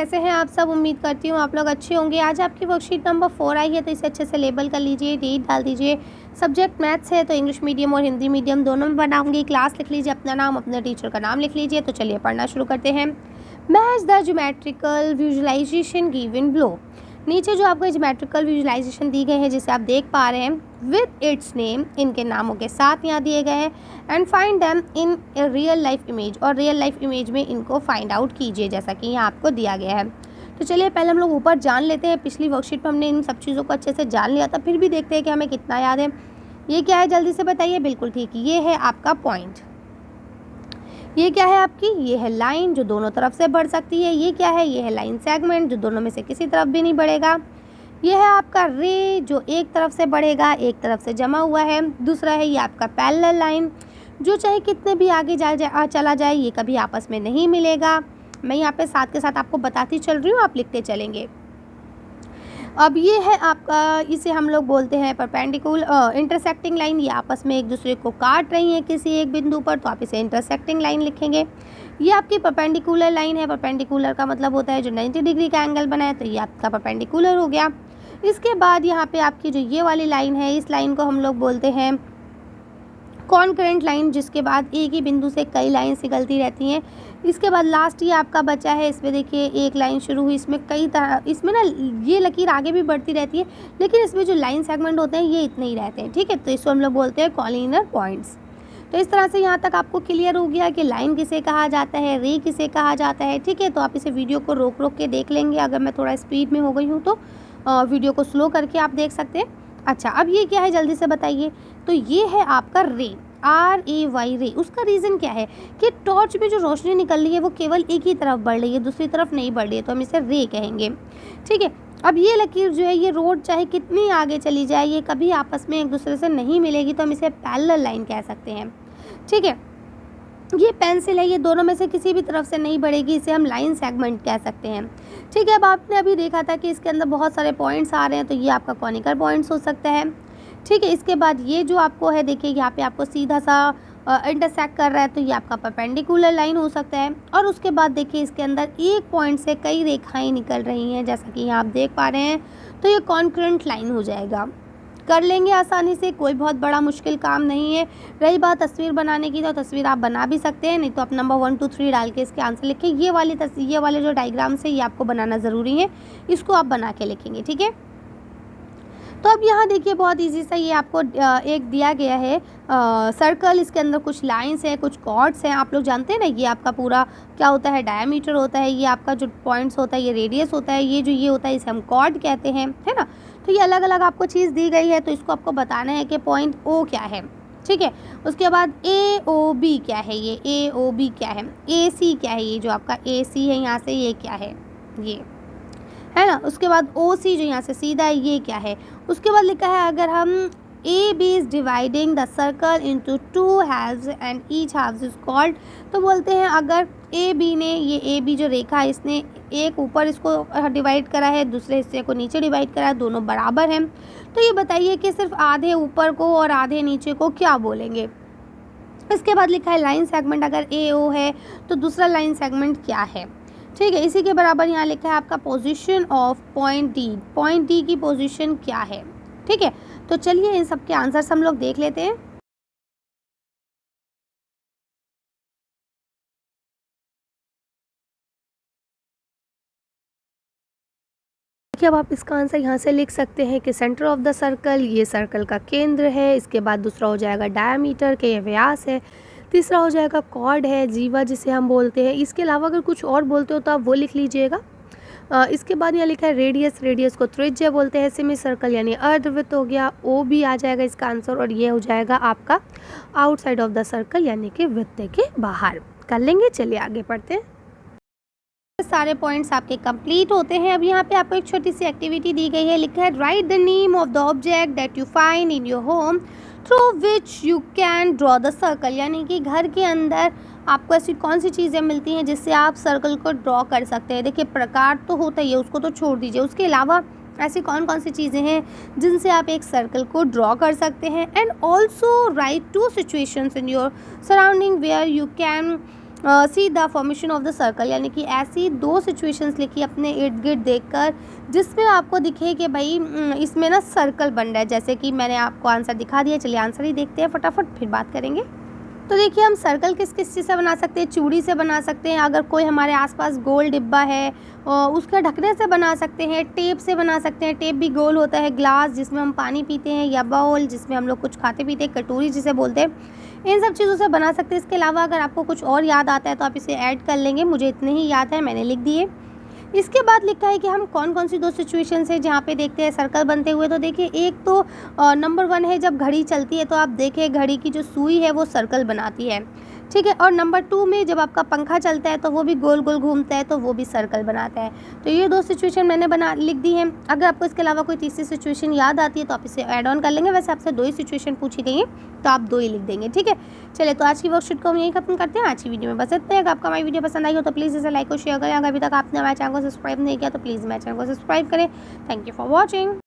कैसे हैं आप सब? उम्मीद करती हूँ आप लोग अच्छे होंगे। आज आपकी वर्कशीट नंबर 4 आई है, तो इसे अच्छे से लेबल कर लीजिए, डेट डाल दीजिए। सब्जेक्ट मैथ्स है, तो इंग्लिश मीडियम और हिंदी मीडियम दोनों में बनाऊंगी। क्लास लिख लीजिए, अपना नाम, अपने टीचर का नाम लिख लीजिए। तो चलिए पढ़ना शुरू करते हैं। Match the geometrical visualization given below. नीचे जो आपको ज्योमेट्रिकल विजुअलाइजेशन दी गई है, जिसे आप देख पा रहे हैं, विद इट्स नेम, इनके नामों के साथ यहाँ दिए गए हैं। And find them in a real life image, और रियल लाइफ इमेज में इनको फाइंड आउट कीजिए, जैसा कि यहाँ आपको दिया गया है। तो चलिए पहले हम लोग ऊपर जान लेते हैं। पिछली वर्कशीट में हमने इन सब चीज़ों को अच्छे से जान लिया था, फिर भी देखते हैं कि हमें कितना याद है। ये क्या है, जल्दी से बताइए। बिल्कुल ठीक, ये है आपका पॉइंट। ये क्या है आपकी, ये है लाइन जो दोनों तरफ से बढ़ सकती है। ये क्या है, ये है लाइन सेगमेंट जो दोनों में से किसी तरफ भी नहीं बढ़ेगा। ये है आपका रे जो एक तरफ से बढ़ेगा, एक तरफ से जमा हुआ है। दूसरा है ये आपका पैरेलल लाइन जो चाहे कितने भी आगे चला जाए, ये कभी आपस में नहीं मिलेगा। मैं यहाँ पे साथ के साथ आपको बताती चल रही हूँ, आप लिखते चलेंगे। अब ये है आपका, इसे हम लोग बोलते हैं परपेंडिकुलर इंटरसेक्टिंग लाइन। ये आपस में एक दूसरे को काट रही हैं किसी एक बिंदु पर, तो आप इसे इंटरसेक्टिंग लाइन लिखेंगे। ये आपकी परपेंडिकुलर लाइन है। परपेंडिकुलर का मतलब होता है जो 90 डिग्री का एंगल बनाए, तो ये आपका परपेंडिकुलर हो गया। इसके बाद यहाँ पे आपकी जो ये वाली लाइन है, इस लाइन को हम लोग बोलते हैं कॉन्करेंट लाइन, जिसके बाद एक ही बिंदु से कई लाइन निकलती रहती हैं। इसके बाद लास्ट ये आपका बचा है, इसमें देखिए एक लाइन शुरू हुई, इसमें कई तरह, इसमें ना ये लकीर आगे भी बढ़ती रहती है, लेकिन इसमें जो लाइन सेगमेंट होते हैं ये इतने ही रहते हैं। ठीक है, तो इसको हम लोग बोलते हैं कॉलिनियर पॉइंट्स। तो इस तरह से यहाँ तक आपको क्लियर हो गया कि लाइन किसे कहा जाता है, रे किसे कहा जाता है। ठीक है, तो आप इसे वीडियो को रोक रोक के देख लेंगे। अगर मैं थोड़ा स्पीड में हो गई हूँ तो वीडियो को स्लो करके आप देख सकते हैं। अच्छा, अब ये क्या है, जल्दी से बताइए। तो ये है आपका रे, RAY रे। उसका रीज़न क्या है कि टॉर्च में जो रोशनी निकल रही है वो केवल एक ही तरफ बढ़ रही है, दूसरी तरफ नहीं बढ़ रही है, तो हम इसे रे कहेंगे। ठीक है, अब ये लकीर जो है, ये रोड चाहे कितनी आगे चली जाए, ये कभी आपस में एक दूसरे से नहीं मिलेगी, तो हम इसे पैरेलल लाइन कह सकते हैं। ठीक है, ये पेंसिल है, ये दोनों में से किसी भी तरफ से नहीं बढ़ेगी, इसे हम लाइन सेगमेंट कह सकते हैं। ठीक है, अब आपने अभी देखा था कि इसके अंदर बहुत सारे पॉइंट्स आ रहे हैं, तो ये आपका कॉनिकल पॉइंट्स हो सकता है। ठीक है, इसके बाद ये जो आपको है, देखिए यहाँ पे आपको सीधा सा इंटरसेक्ट कर रहा है, तो ये आपका परपेंडिकुलर लाइन हो सकता है। और उसके बाद देखिए इसके अंदर एक पॉइंट से कई रेखाएं निकल रही हैं, जैसा कि यहाँ आप देख पा रहे हैं, तो ये कॉन्करेंट लाइन हो जाएगा। कर लेंगे आसानी से, कोई बहुत बड़ा मुश्किल काम नहीं है। रही बात तस्वीर बनाने की, तो तस्वीर आप बना भी सकते हैं, नहीं तो आप नंबर 1 2 3 डाल के इसके आंसर लिखें। ये वाले जो डायग्राम्स है, ये आपको बनाना ज़रूरी है, इसको आप बना के लिखेंगे। ठीक है, तो अब यहाँ देखिए बहुत इजी सा ये आपको एक दिया गया है सर्कल। इसके अंदर कुछ लाइंस हैं, कुछ कॉर्ड्स हैं। आप लोग जानते हैं ना, ये आपका पूरा क्या होता है, डायमीटर होता है। ये आपका जो पॉइंट्स होता है, ये रेडियस होता है। ये जो ये होता है, इसे हम कॉर्ड कहते हैं, है ना। तो ये अलग अलग आपको चीज़ दी गई है, तो इसको आपको बताना है कि पॉइंट O क्या है। ठीक है, उसके बाद AOB क्या है, ये AOB क्या है, AC क्या है, ये जो आपका AC है यहाँ से, ये क्या है, ये है ना। उसके बाद OC जो यहाँ से सीधा है, ये क्या है। उसके बाद लिखा है, अगर हम AB is dividing the circle into 2 halves and each halves is called, तो बोलते हैं अगर AB ने, ये AB जो रेखा है, इसने एक ऊपर इसको डिवाइड करा है, दूसरे हिस्से को नीचे डिवाइड करा है, दोनों बराबर हैं, तो ये बताइए कि सिर्फ आधे ऊपर को और आधे नीचे को क्या बोलेंगे। इसके बाद लिखा है लाइन सेगमेंट, अगर AO है तो दूसरा लाइन सेगमेंट क्या है। ठीक है, इसी के बराबर यहाँ लिखा है आपका position of point D, point D की पोजीशन क्या है। ठीक है, तो चलिए इन सब के आंसर्स हम लोग देख लेते हैं। देखिए, अब आप इसका आंसर यहाँ से लिख सकते हैं कि सेंटर ऑफ द सर्कल, ये सर्कल का केंद्र है। इसके बाद दूसरा हो जाएगा डायमीटर के, ये व्यास है। तीसरा हो जाएगा कॉर्ड है, जीवा जिसे हम बोलते हैं। इसके अलावा अगर कुछ और बोलते हो तो आप वो लिख लीजिएगा। इसके बाद यहाँ लिखा है रेडियस, रेडियस को त्रिज्या बोलते हैं। सेमी सर्कल यानी अर्धवृत्त हो गया, O भी आ जाएगा इसका आंसर, और ये हो जाएगा आपका आउटसाइड ऑफ द सर्कल यानी कि वृत्त के बाहर। कर लेंगे, चलिए आगे पढ़ते हैं। सारे पॉइंट्स आपके कंप्लीट होते हैं। अब यहाँ पे आपको एक छोटी सी एक्टिविटी दी गई है, लिखा है right the name of the object that you find in your home through which you can draw the circle, यानी कि घर के अंदर आपको ऐसी कौन सी चीज़ें मिलती हैं जिससे आप सर्कल को ड्रॉ कर सकते हैं। देखिए प्रकार तो होता ही है, उसको तो छोड़ दीजिए, उसके अलावा ऐसी कौन कौन सी चीज़ें हैं जिनसे आप एक सर्कल को ड्रॉ कर सकते हैं। And also write 2 situations in your surrounding where you can see the formation of the circle, यानी कि ऐसी 2 सिचुएशंस लिखिए अपने इर्द गिर्द देखकर जिसमें आपको दिखे कि भाई इसमें ना सर्कल बन रहा है। जैसे कि मैंने आपको आंसर दिखा दिया, चलिए आंसर ही देखते हैं फटाफट, फिर बात करेंगे। तो देखिए हम सर्कल किस किस चीज़ से बना सकते हैं, चूड़ी से बना सकते हैं, अगर कोई हमारे आसपास गोल डिब्बा है उसके ढकने से बना सकते हैं, टेप से बना सकते हैं, टेप भी गोल होता है, ग्लास जिसमें हम पानी पीते हैं, या बाउल जिसमें हम लोग कुछ खाते पीते हैं, कटोरी जिसे बोलते हैं, इन सब चीज़ों से बना सकते हैं। इसके अलावा अगर आपको कुछ और याद आता है तो आप इसे ऐड कर लेंगे, मुझे इतने ही याद है, मैंने लिख दिए। इसके बाद लिखा है कि हम कौन कौन सी 2 सिचुएशंस है जहाँ पे देखते हैं सर्कल बनते हुए। तो देखिए एक तो नंबर 1 है जब घड़ी चलती है तो आप देखें घड़ी की जो सुई है वो सर्कल बनाती है, ठीक है। और नंबर 2 में जब आपका पंखा चलता है तो वो भी गोल गोल घूमता है तो वो भी सर्कल बनाता है। तो ये 2 सिचुएशन मैंने लिख दी हैं। अगर आपको इसके अलावा कोई तीसरी सिचुएशन याद आती है तो आप इसे ऐड ऑन कर लेंगे। वैसे आपसे 2 ही सिचुएशन पूछी गई हैं तो आप 2 ही लिख देंगे, ठीक है। चलिए तो आज की वर्कशीट को हम यहीं खत्म करते हैं। आज की वीडियो में बस इतना है। अगर आपका हमारी वीडियो पसंद आई हो तो प्लीज़ इसे लाइक और शेयर करें। अगर अभी तक आपने हमारे चैनल को सब्सक्राइब नहीं किया तो प्लीज़ हमारे चैनल को सब्सक्राइब करें। Thank you for watching.